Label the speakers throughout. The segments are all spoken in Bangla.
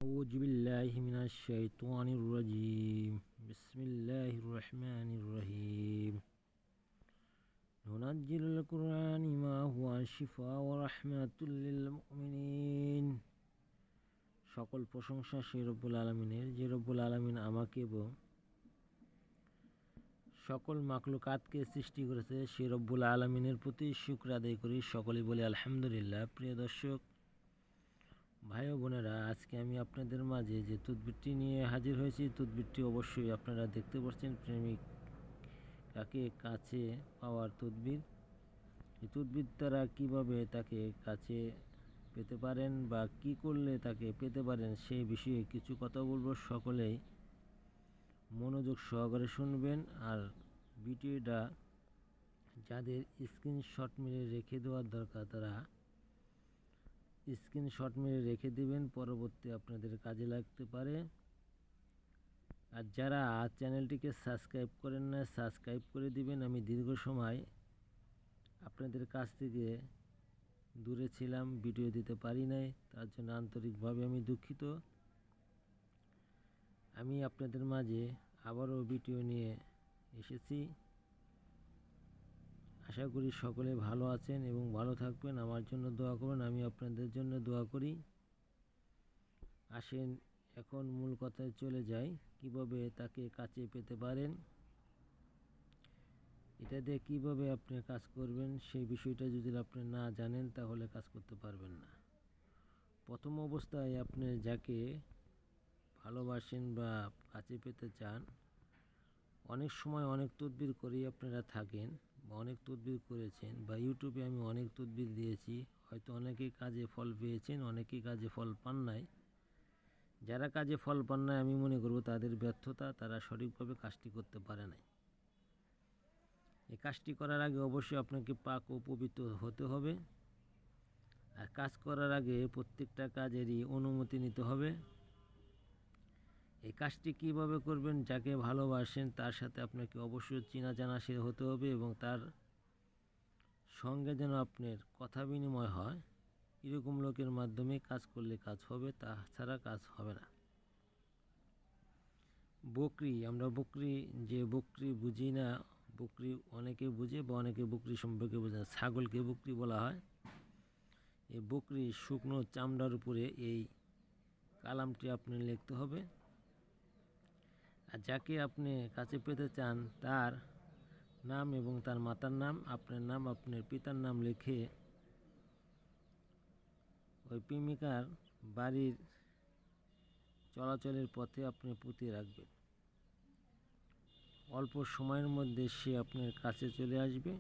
Speaker 1: أعوذ بالله من الشيطان الرجيم بسم الله الرحمن الرحيم ننزل القرآن ما هو شفاء ورحمة للمؤمنين। সকল প্রশংসা সেই রব্বুল আলামিনের, যে রব্বুল আলামিন আমাকে এবং সকল মাখলুকাতকে সৃষ্টি করেছে। সেই রব্বুল আলামিনের প্রতি শুকর আদায় করি, সকলেই বলি আলহামদুলিল্লাহ। প্রিয় দর্শক ভাই ও বোনেরা, আজকে আমি আপনাদের মাঝে যে তদবিরটি নিয়ে হাজির হয়েছি, তদবিরটি অবশ্যই আপনারা দেখতে পাচ্ছেন, প্রেমিকাকে কাছে পাওয়ার তদবির। এই তদবির দ্বারা কীভাবে তাকে কাছে পেতে পারেন বা কি করলে তাকে পেতে পারেন সেই বিষয়ে কিছু কথা বলবো। সকলেই মনোযোগ সহকারে শুনবেন। আর ভিডিওটা যাদের স্ক্রিনশট মেরে রেখে দেওয়ার দরকার তারা স্ক্রিনশট মেরে রেখে দিবেন, পরবর্তী আপনাদের কাজে লাগতে পারে। আর যারা চ্যানেলটিকে সাবস্ক্রাইব করেন না, সাবস্ক্রাইব করে দিবেন। আমি দীর্ঘ সময় আপনাদের কাছ থেকে দূরে ছিলাম, ভিডিও দিতে পারি নাই, তার জন্য আন্তরিকভাবে আমি দুঃখিত। আমি আপনাদের মাঝে আবারও ভিডিও নিয়ে এসেছি। আশা করি সকলে ভালো আছেন এবং ভালো থাকবেন। আমার জন্য দোয়া করুন, আমি আপনাদের জন্য দোয়া করি। আসেন এখন মূল কথায় চলে যাই, কিভাবে তাকে কাছে পেতে পারেন, এটা দিয়ে কীভাবে আপনি কাজ করবেন সেই বিষয়টা যদি আপনি না জানেন তাহলে কাজ করতে পারবেন না। প্রথম অবস্থায় আপনি যাকে ভালোবাসেন বা কাছে পেতে চান, অনেক সময় অনেক তদবির করেই আপনারা থাকেন বা অনেক তদবির করেছেন, বা ইউটিউবে আমি অনেক তদবির দিয়েছি, হয়তো অনেকেই কাজে ফল পেয়েছেন, অনেকেই কাজে ফল পান নাই। যারা কাজে ফল পান নাই আমি মনে করব তাদের ব্যর্থতা, তারা সঠিকভাবে কাজটি করতে পারে নাই। এই কাজটি করার আগে অবশ্যই আপনাকে পাক ও পবিত্র হতে হবে। আর কাজ করার আগে প্রত্যেকটা কাজেরই অনুমতি নিতে হবে। এই কাজটি কীভাবে করবেন, যাকে ভালোবাসেন তার সাথে আপনাকে অবশ্যই চেনা জানা সে হতে হবে এবং তার সঙ্গে যেন আপনার কথা বিনিময় হয়। এরকম লোকের মাধ্যমে কাজ করলে কাজ হবে, তাছাড়া কাজ হবে না। বকরি, আমরা বকরি বুঝি না, বকরি অনেকে বুঝে বা অনেকে বকরি সম্পর্কে বোঝে না। ছাগলকে বকরি বলা হয়। এই বকরি শুকনো চামড়ার উপরে এই কালামটি আপনি লিখতে হবে। আর যাকে আপনি কাছে পেতে চান তার নাম এবং তার মাতার নাম, আপনার নাম, আপনার পিতার নাম লিখে ওই প্রেমিকার বাড়ির চলাচলের পথে আপনি পুঁতে রাখবেন। অল্প সময়ের মধ্যে সে আপনার কাছে চলে আসবে।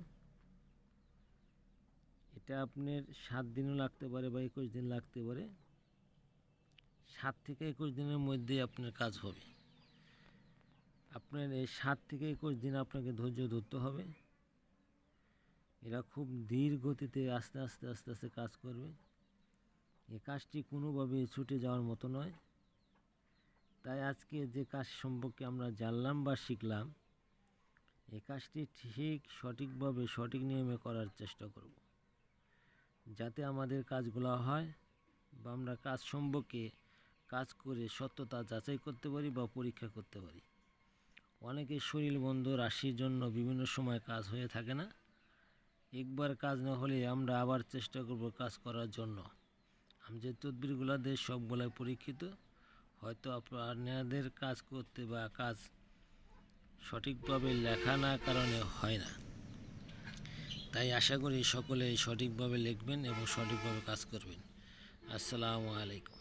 Speaker 1: এটা আপনার 7 দিনও লাগতে পারে বা 21 দিন লাগতে পারে। 7 থেকে 21 দিনের মধ্যেই আপনার কাজ হবে। আপনার এই 7 থেকে 21 দিন আপনাকে ধৈর্য ধরতে হবে। এরা খুব ধীর গতিতে আস্তে আস্তে আস্তে আস্তে কাজ করবে। এই কাজটি কোনোভাবে ছুটে যাওয়ার মতো নয়। তাই আজকে যে কাজ সম্পর্কে আমরা জানলাম বা শিখলাম, এই কাজটি ঠিক সঠিকভাবে সঠিক নিয়মে করার চেষ্টা করব, যাতে আমাদের কাজগুলো হয় বা আমরা কাজ সম্পর্কে কাজ করে সত্যতা যাচাই করতে পারি বা পরীক্ষা করতে পারি। অনেকের শরীর বন্ধ, রাশির জন্য বিভিন্ন সময় কাজ হয়ে থাকে না। একবার কাজ না হলে আমরা আবার চেষ্টা করব কাজ করার জন্য। আমি যে তদবিরগুলো দেই সবগুলাই পরীক্ষিত। হয়তো আপনাদের কাজ করতে বা কাজ সঠিকভাবে লেখা না কারণে হয় না। তাই আশা করি সকলে সঠিকভাবে লিখবেন এবং সঠিকভাবে কাজ করবেন। আসসালামু আলাইকুম।